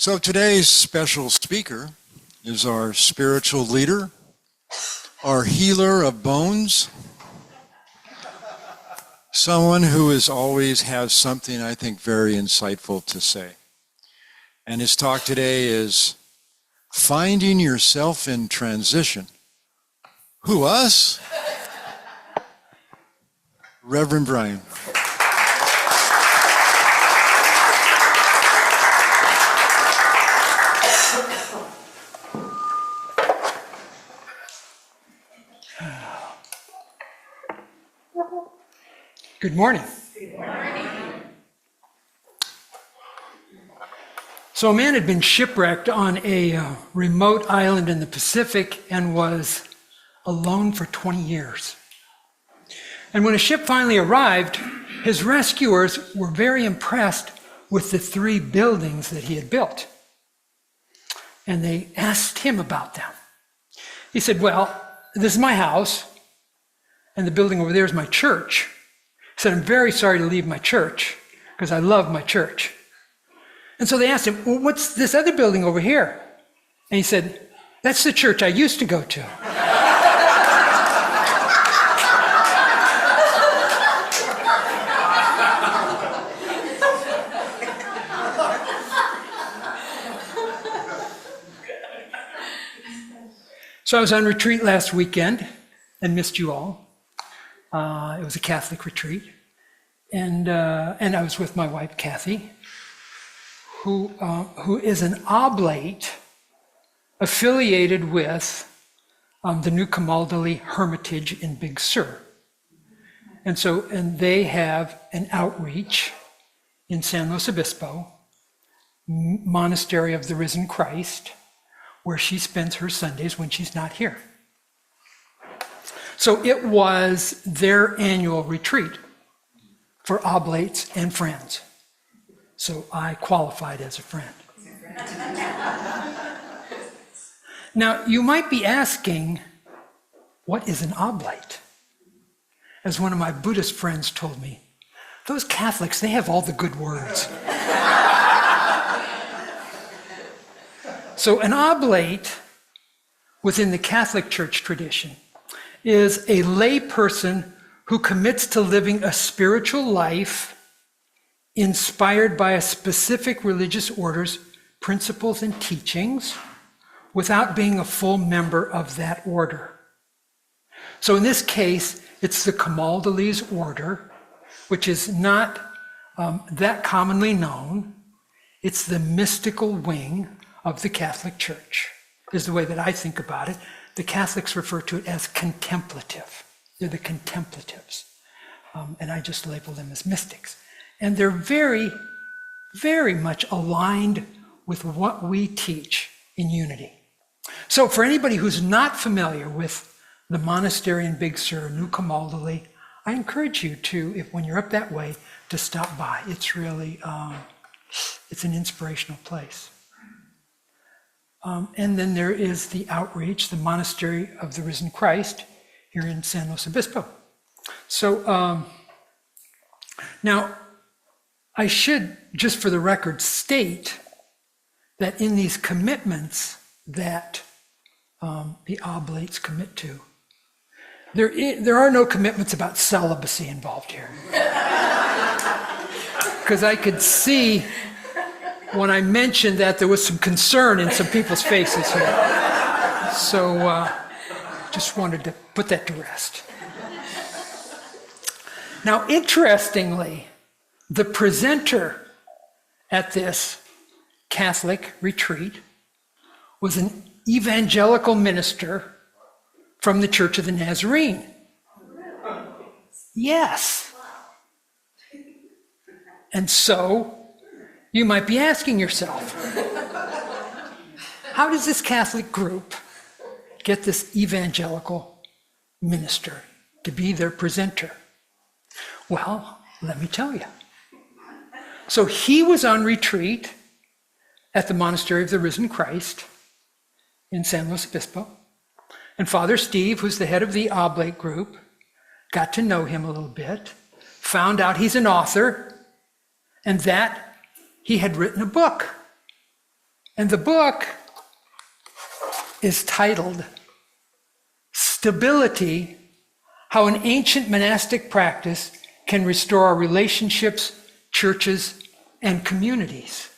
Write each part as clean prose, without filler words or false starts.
So today's special speaker is our spiritual leader, our healer of bones, someone who always has something I think very insightful to say. And his talk today is Finding Yourself in Transition. Who, us? Reverend Brian. Good morning. Good morning. So a man had been shipwrecked on a remote island in the Pacific and was alone for 20 years. And when a ship finally arrived, his rescuers were very impressed with the 3 buildings that he had built. And they asked him about them. He said, well, this is my house, and the building over there is my church. He said, I'm very sorry to leave my church because I love my church. And so they asked him, well, what's this other building over here? And he said, that's the church I used to go to. So I was on retreat last weekend and missed you all. It was a Catholic retreat, and I was with my wife Kathy, who is an oblate affiliated with the New Camaldoli Hermitage in Big Sur, and they have an outreach in San Luis Obispo, Monastery of the Risen Christ, where she spends her Sundays when she's not here. So it was their annual retreat for oblates and friends. So I qualified as a friend. Now, you might be asking, what is an oblate? As one of my Buddhist friends told me, those Catholics, they have all the good words. So an oblate within the Catholic Church tradition is a lay person who commits to living a spiritual life inspired by a specific religious order's principles and teachings without being a full member of that order. So in this case, it's the Camaldolese order, which is not that commonly known. It's the mystical wing of the Catholic Church, is the way that I think about it. The Catholics refer to it as contemplative. They're the contemplatives. And I just label them as mystics. And they're very, very much aligned with what we teach in unity. So for anybody who's not familiar with the monastery in Big Sur, New Camaldoli, I encourage you to, when you're up that way, to stop by. It's really, it's an inspirational place. And then there is the outreach, the Monastery of the Risen Christ, here in San Luis Obispo. So now, I should, just for the record, state that in these commitments that the oblates commit to, there are no commitments about celibacy involved here. Because I could see when I mentioned that there was some concern in some people's faces here. So just wanted to put that to rest. Now, interestingly, the presenter at this Catholic retreat was an evangelical minister from the Church of the Nazarene. Yes. And so, you might be asking yourself, how does this Catholic group get this evangelical minister to be their presenter? Well, let me tell you. So he was on retreat at the Monastery of the Risen Christ in San Luis Obispo. And Father Steve, who's the head of the oblate group, got to know him a little bit, found out he's an author, and that he had written a book And the book is titled Stability: How an Ancient Monastic Practice Can Restore Our Relationships, Churches, and Communities.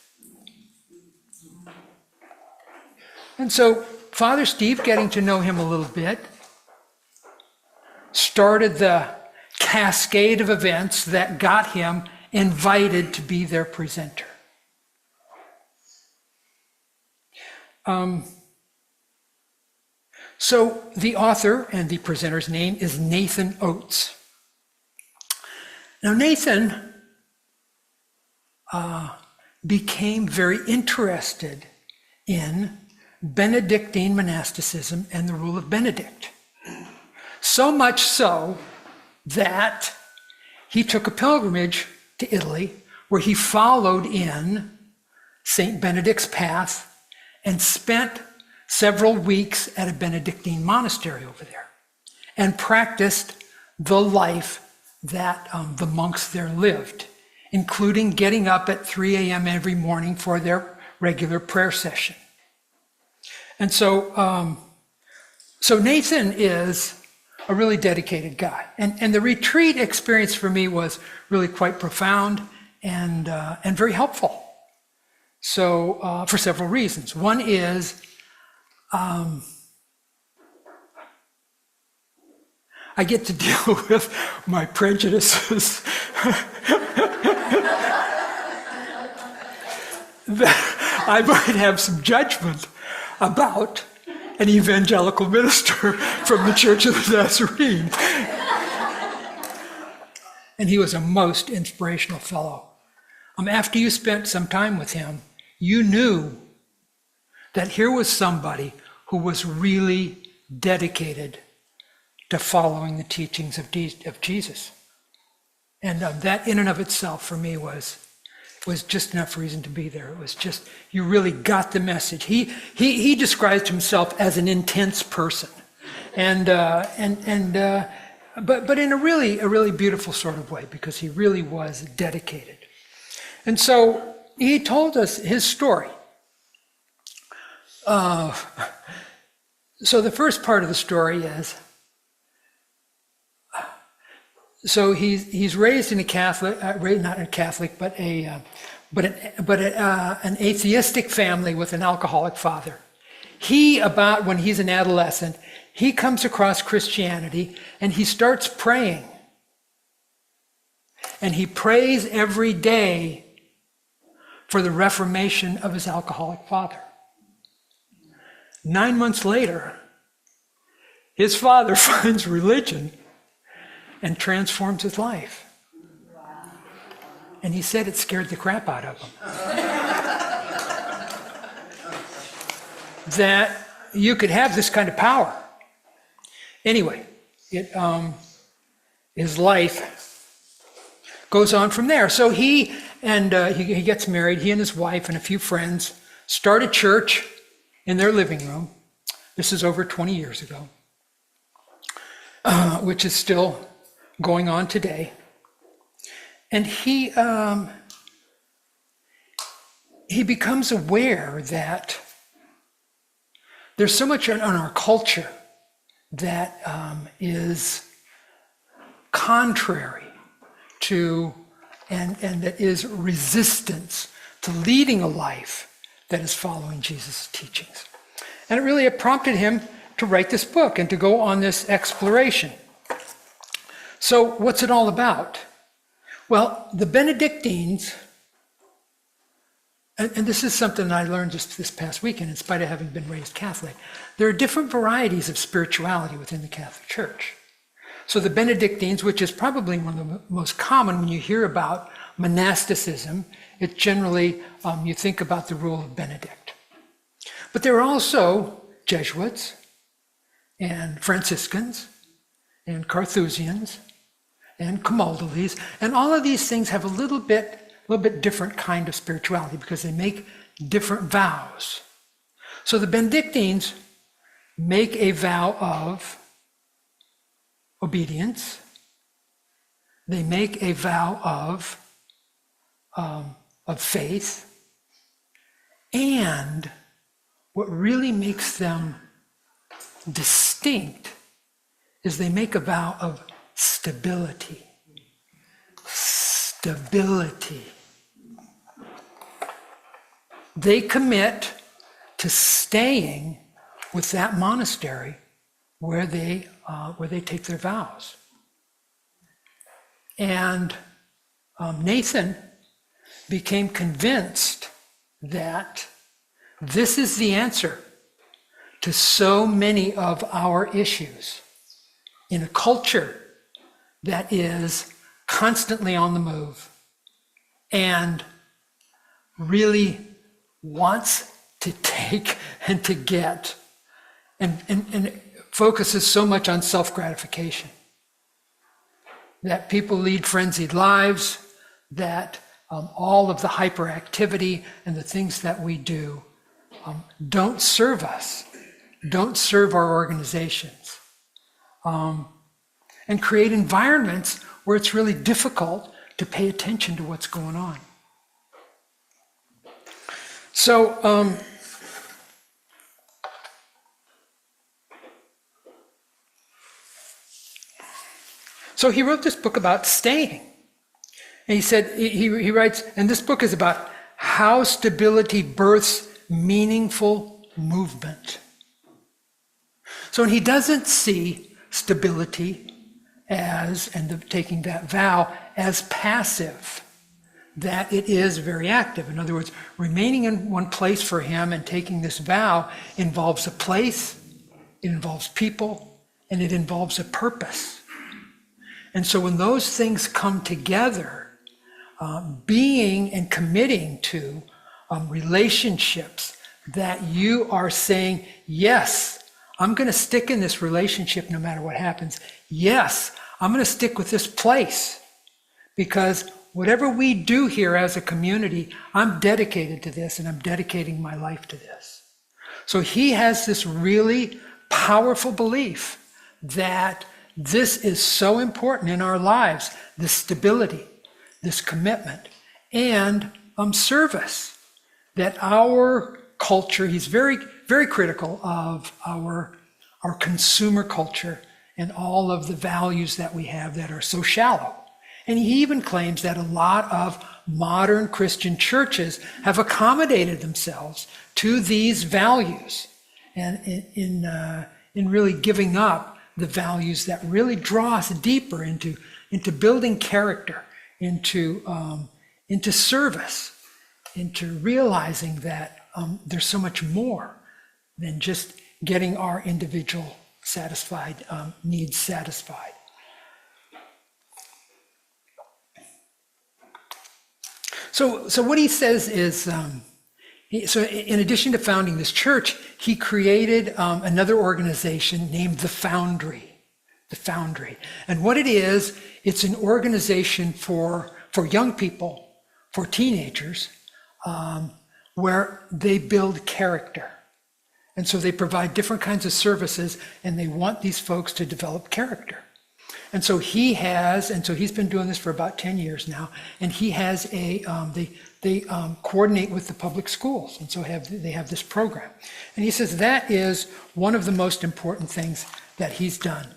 And so Father Steve, getting to know him a little bit, started the cascade of events that got him invited to be their presenter. So the author and the presenter's name is Nathan Oates. Now Nathan became very interested in Benedictine monasticism and the rule of Benedict. So much so that he took a pilgrimage to Italy where he followed in St. Benedict's path and spent several weeks at a Benedictine monastery over there and practiced the life that the monks there lived, including getting up at 3 a.m. every morning for their regular prayer session. And so Nathan is a really dedicated guy. And the retreat experience for me was really quite profound and very helpful. So for several reasons. One is I get to deal with my prejudices that I might have some judgment about an evangelical minister from the Church of the Nazarene. And he was a most inspirational fellow. After you spent some time with him, you knew that here was somebody who was really dedicated to following the teachings of Jesus. And that in and of itself for me was just enough reason to be there. It was just, you really got the message. He described himself as an intense person, but in a really beautiful sort of way, because he really was dedicated. And so he told us his story. So the first part of the story is, so he's raised in a Catholic, not a Catholic, but an atheistic family with an alcoholic father. When he's an adolescent, he comes across Christianity and he starts praying. And he prays every day for the reformation of his alcoholic father. 9 months later, his father finds religion and transforms his life. And he said it scared the crap out of him. That you could have this kind of power. Anyway, his life goes on from there. So he gets married. He and his wife and a few friends start a church in their living room. This is over 20 years ago, which is still going on today. And he becomes aware that there's so much in our culture that is contrary to and that is resistance to leading a life that is following Jesus' teachings. And it prompted him to write this book and to go on this exploration. So what's it all about? Well, the Benedictines, and this is something I learned just this past weekend in spite of having been raised Catholic, there are different varieties of spirituality within the Catholic Church. So the Benedictines, which is probably one of the most common when you hear about monasticism, it generally, you think about the rule of Benedict. But there are also Jesuits and Franciscans and Carthusians and Camaldolese, and all of these things have a little bit different kind of spirituality because they make different vows. So the Benedictines make a vow of obedience. They make a vow of faith, And what really makes them distinct is they make a vow of stability. Stability. They commit to staying with that monastery where they take their vows. And Nathan became convinced that this is the answer to so many of our issues in a culture that is constantly on the move and really wants to take and to get and focuses so much on self-gratification. That people lead frenzied lives, that all of the hyperactivity and the things that we do don't serve us, don't serve our organizations, and create environments where it's really difficult to pay attention to what's going on. So he wrote this book about staying. And he said, he writes, and this book is about how stability births meaningful movement. So he doesn't see stability as, and taking that vow, as passive, that it is very active. In other words, remaining in one place for him and taking this vow involves a place, it involves people, and it involves a purpose. And so when those things come together, being and committing to relationships that you are saying, yes, I'm going to stick in this relationship no matter what happens. Yes, I'm going to stick with this place because whatever we do here as a community, I'm dedicated to this and I'm dedicating my life to this. So he has this really powerful belief that this is so important in our lives, this stability, this commitment, and service. That our culture, he's very, very critical of our consumer culture and all of the values that we have that are so shallow. And he even claims that a lot of modern Christian churches have accommodated themselves to these values and in really giving up the values that really draw us deeper into building character, into service, into realizing that there's so much more than just getting our individual needs satisfied. So what he says is, so in addition to founding this church, he created another organization named The Foundry. The Foundry. And what it is, it's an organization for young people, for teenagers, where they build character. And so they provide different kinds of services, and they want these folks to develop character. And so he's been doing this for about 10 years now, and he has they coordinate with the public schools, and so they have this program. And he says that is one of the most important things that he's done.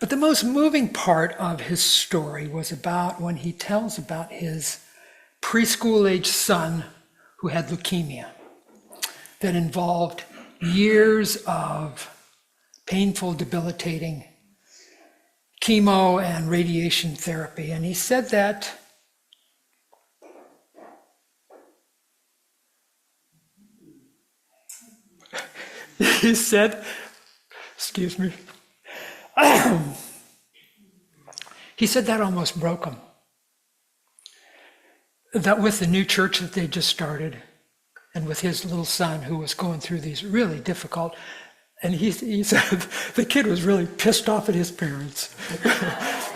But the most moving part of his story was about when he tells about his preschool-age son who had leukemia that involved years of painful, debilitating chemo and radiation therapy. And he said that he said that almost broke him. That with the new church that they just started, and with his little son who was going through these really difficult, and he said the kid was really pissed off at his parents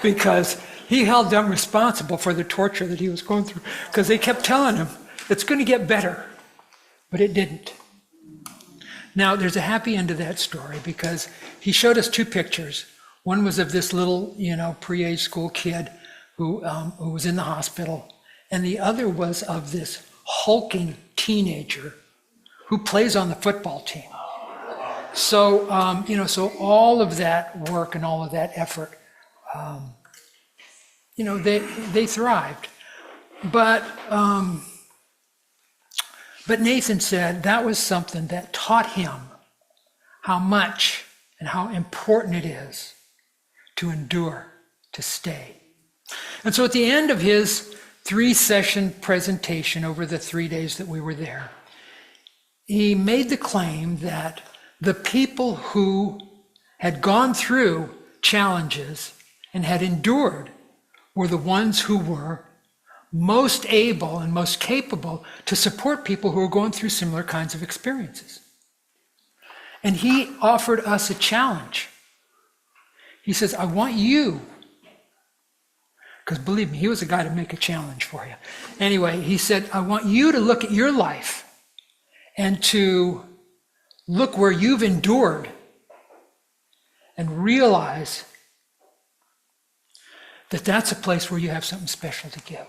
because he held them responsible for the torture that he was going through, because they kept telling him, it's going to get better, but it didn't. Now, there's a happy end to that story, because he showed us two pictures. One was of this little, pre-age school kid who was in the hospital, and the other was of this hulking teenager who plays on the football team. So, so all of that work and all of that effort, they thrived. But Nathan said that was something that taught him how much and how important it is to endure, to stay. And so at the end of his 3-session presentation over the 3 days that we were there, he made the claim that the people who had gone through challenges and had endured were the ones who were most able and most capable to support people who are going through similar kinds of experiences. And he offered us a challenge. He says, I want you, because believe me, he was a guy to make a challenge for you. Anyway, he said, I want you to look at your life and to look where you've endured and realize that that's a place where you have something special to give.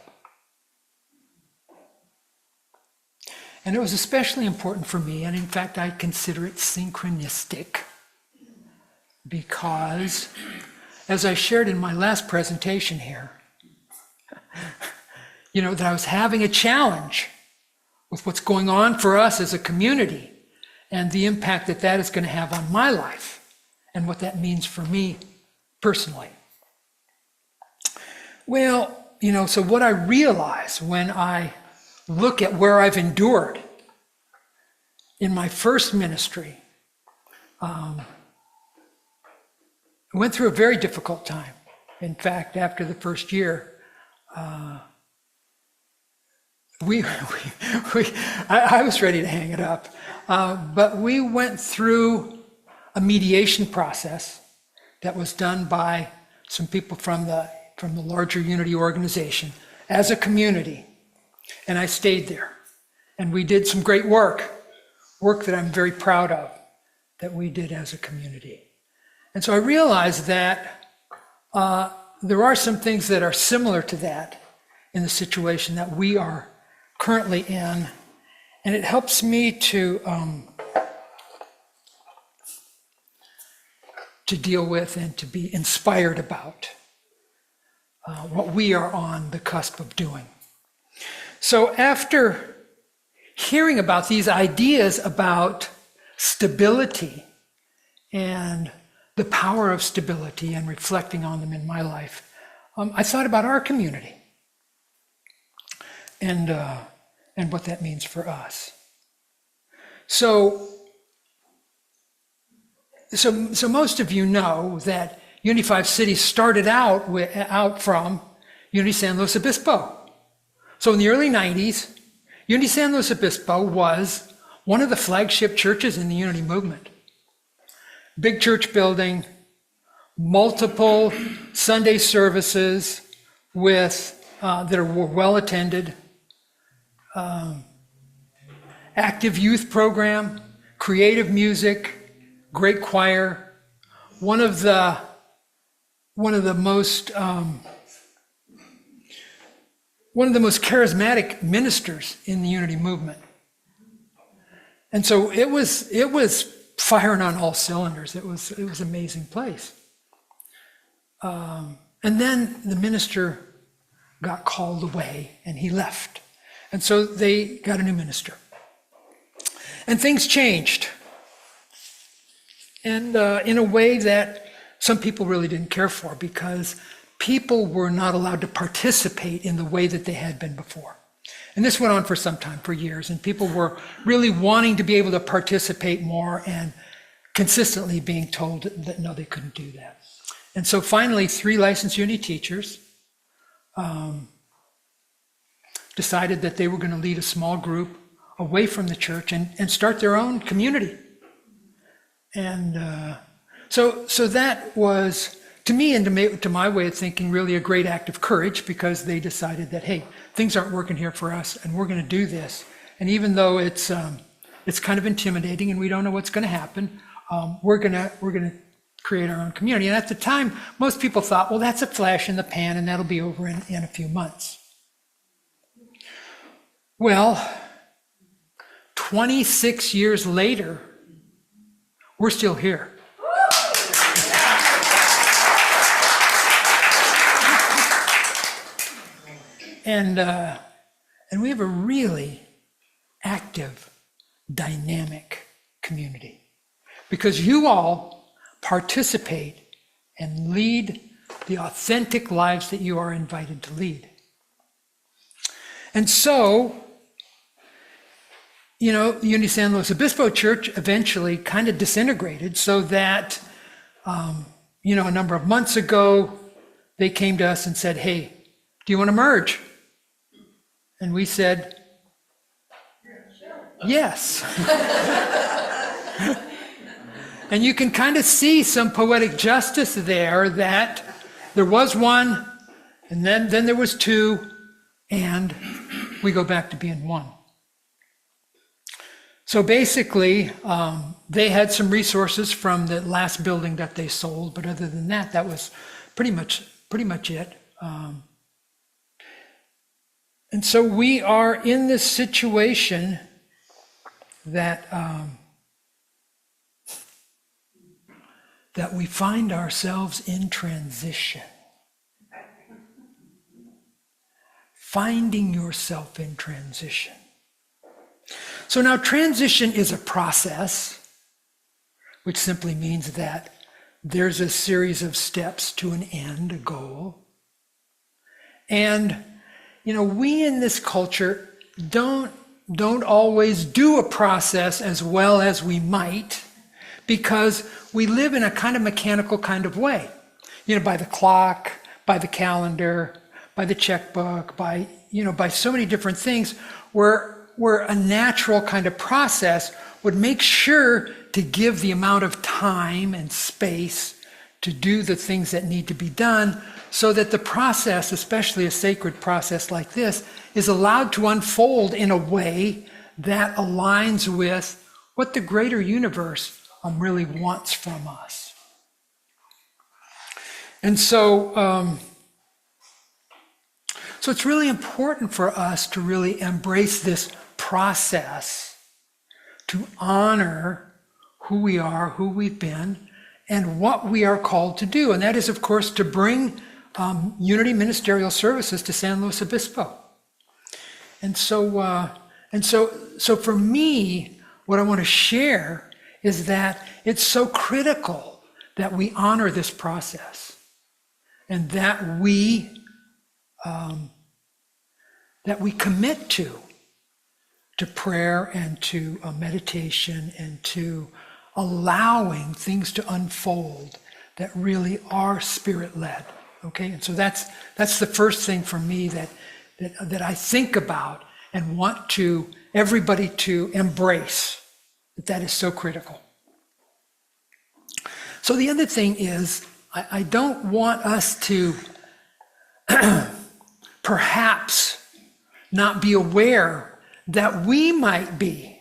And it was especially important for me, and in fact, I consider it synchronistic, because as I shared in my last presentation here, that I was having a challenge with what's going on for us as a community and the impact that that is going to have on my life and what that means for me personally. Well, so what I realize when I look at where I've endured in my first ministry, I went through a very difficult time. In fact, after the first year, I was ready to hang it up. But we went through a mediation process that was done by some people from the larger Unity organization as a community. And I stayed there. And we did some great work that I'm very proud of, that we did as a community. And so I realized that there are some things that are similar to that in the situation that we are currently in. And it helps me to deal with and to be inspired about what we are on the cusp of doing. So after hearing about these ideas about stability and the power of stability and reflecting on them in my life, I thought about our community and what that means for us. So most of you know that Unity 5 Cities started out from Unity San Luis Obispo. So in the early 90s, Unity San Luis Obispo was one of the flagship churches in the Unity movement. Big church building, multiple Sunday services that were well attended, active youth program, creative music, great choir. One of the most charismatic ministers in the Unity movement. And so it was firing on all cylinders. It was an amazing place. And then the minister got called away and he left. And so they got a new minister. And things changed. And in a way that some people really didn't care for, because people were not allowed to participate in the way that they had been before. And this went on for some time, for years, and people were really wanting to be able to participate more and consistently being told that no, they couldn't do that. And so finally, 3 licensed Unity teachers decided that they were going to lead a small group away from the church and start their own community. And so that was, to me and to my way of thinking, really a great act of courage, because they decided that, hey, things aren't working here for us, and we're going to do this. And even though it's kind of intimidating and we don't know what's going to happen, we're going to create our own community. And at the time, most people thought, well, that's a flash in the pan, and that'll be over in a few months. Well, 26 years later, we're still here. And we have a really active, dynamic community because you all participate and lead the authentic lives that you are invited to lead. And so, the Unity San Luis Obispo Church eventually kind of disintegrated so that, a number of months ago, they came to us and said, hey, do you want to merge? And we said, yes. And you can kind of see some poetic justice there that there was one, and then there was two, and we go back to being one. So basically, they had some resources from the last building that they sold, but other than that, that was pretty much it. And so we are in this situation that we find ourselves in transition. Finding yourself in transition. So now transition is a process, which simply means that there's a series of steps to an end, a goal. And we in this culture don't always do a process as well as we might because we live in a kind of mechanical kind of way. By the clock, by the calendar, by the checkbook, by so many different things where a natural kind of process would make sure to give the amount of time and space to do the things that need to be done so that the process, especially a sacred process like this, is allowed to unfold in a way that aligns with what the greater universe really wants from us. And so it's really important for us to really embrace this process, to honor who we are, who we've been, and what we are called to do. And that is, of course, to bring Unity Ministerial Services to San Luis Obispo. And so for me, what I want to share is that it's so critical that we honor this process and that we commit to prayer and to meditation and to allowing things to unfold that really are spirit-led. Okay, and so that's the first thing for me that I think about and want everybody to embrace. That is so critical. So the other thing is, I don't want us to perhaps not be aware that we might be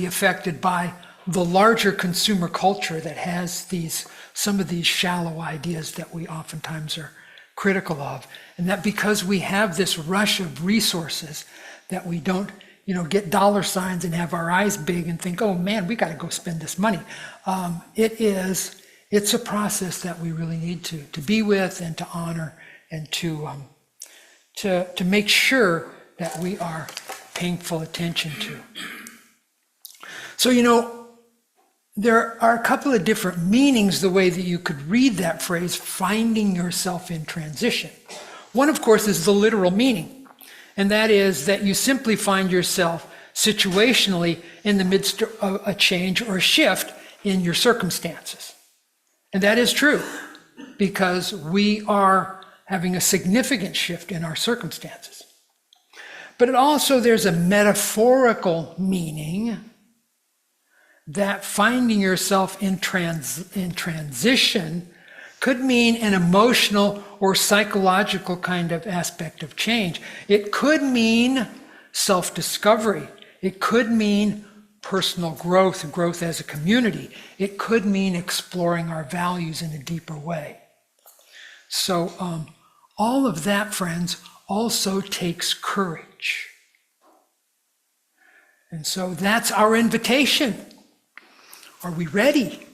affected by the larger consumer culture that has some of these shallow ideas that we oftentimes are critical of. And that because we have this rush of resources that we don't, get dollar signs and have our eyes big and think, oh man, we got to go spend this money. It's a process that we really need to be with and to honor and to make sure that we are paying full attention to. So, there are a couple of different meanings the way that you could read that phrase, finding yourself in transition. One, of course, is the literal meaning, and that is that you simply find yourself situationally in the midst of a change or a shift in your circumstances. And that is true, because we are having a significant shift in our circumstances. But there's a metaphorical meaning that finding yourself in transition could mean an emotional or psychological kind of aspect of change. It could mean self-discovery. It could mean personal growth as a community. It could mean exploring our values in a deeper way. So all of that, friends, also takes courage. And so that's our invitation. Are we ready?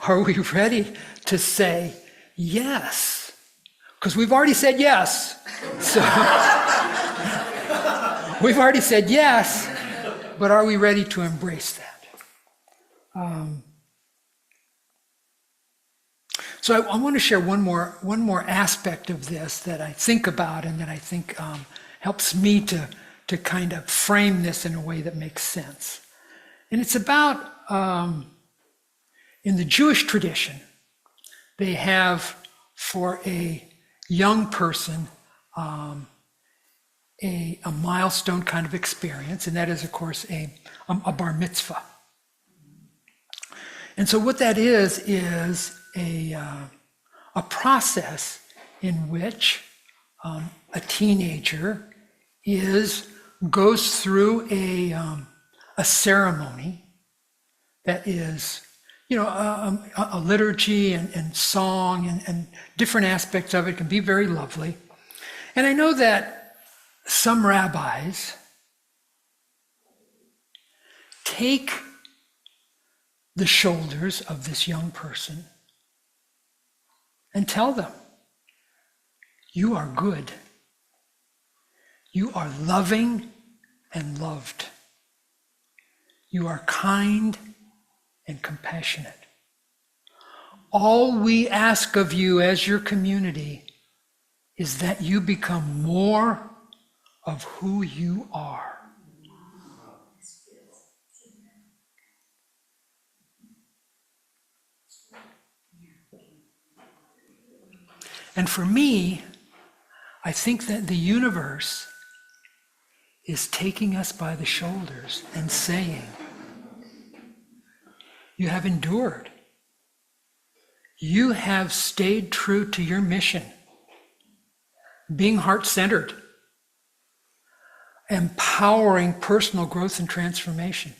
Are we ready to say yes? Because we've already said yes. So we've already said yes, but are we ready to embrace that? So I want to share one more aspect of this that I think about and that I think helps me to kind of frame this in a way that makes sense. And it's about, in the Jewish tradition, they have for a young person a milestone kind of experience, and that is, of course, a bar mitzvah. And so what that is a process in which a teenager goes through a ceremony that is, a liturgy and song and different aspects of it can be very lovely. And I know that some rabbis take the shoulders of this young person and tell them, you are good. You are loving and loved. You are kind and compassionate. All we ask of you as your community is that you become more of who you are. And for me, I think that the universe is taking us by the shoulders and saying, you have endured. You have stayed true to your mission, being heart-centered, empowering personal growth and transformation,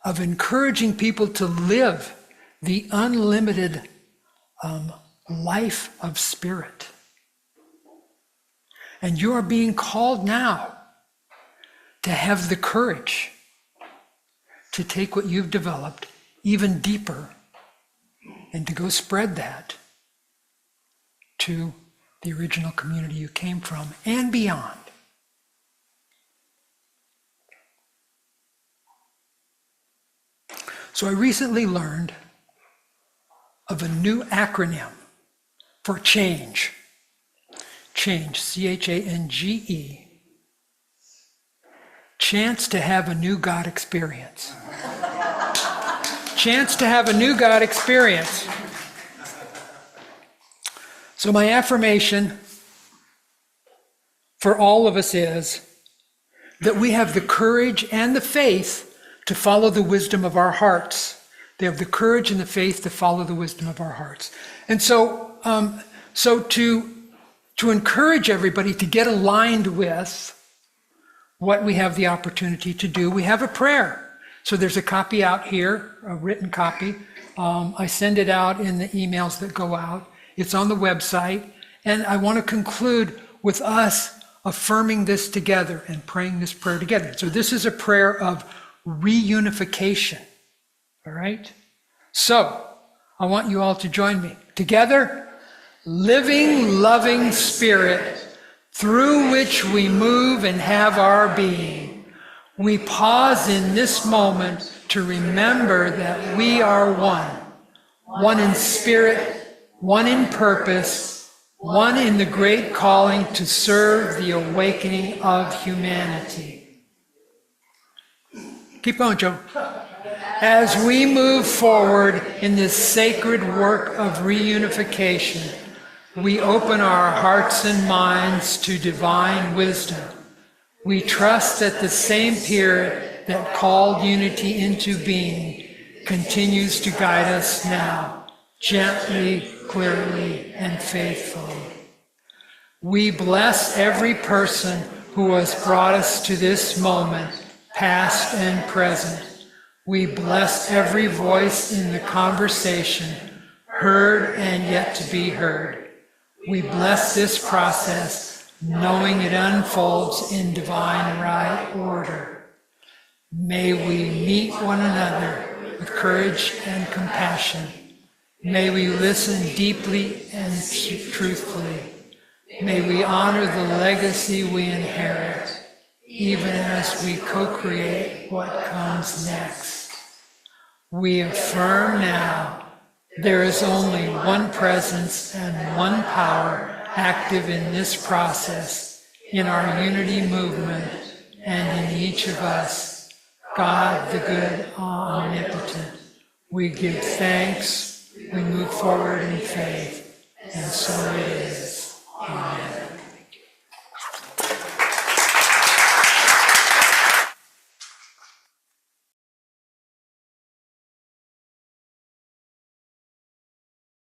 of encouraging people to live the unlimited life of spirit. And you are being called now to have the courage to take what you've developed even deeper and to go spread that to the original community you came from and beyond. So I recently learned of a new acronym for change. Change, C-H-A-N-G-E. Chance to have a new God experience. Chance to have a new God experience. So my affirmation for all of us is that we have the courage and the faith to follow the wisdom of our hearts. They have the courage and the faith to follow the wisdom of our hearts. And so to encourage everybody to get aligned with what we have the opportunity to do, we have a prayer. So there's a copy out here, a written copy. I send it out in the emails that go out. It's on the website. And I want to conclude with us affirming this together and praying this prayer together. So this is a prayer of reunification. All right? So I want you all to join me. Together, living, loving Spirit, through which we move and have our being. We pause in this moment to remember that we are one in spirit, one in purpose, one in the great calling to serve the awakening of humanity. Keep going, Joe. As we move forward in this sacred work of reunification, we open our hearts and minds to divine wisdom. We trust that the same Spirit that called unity into being continues to guide us now, gently, clearly, and faithfully. We bless every person who has brought us to this moment, past and present. We bless every voice in the conversation, heard and yet to be heard. We bless this process knowing it unfolds in divine right order. May we meet one another with courage and compassion. May we listen deeply and truthfully. May we honor the legacy we inherit, even as we co-create what comes next. We affirm now there is only one presence and one power active in this process, in our unity movement, and in each of us, God the good, omnipotent. We give thanks, we move forward in faith, and so it is. Amen.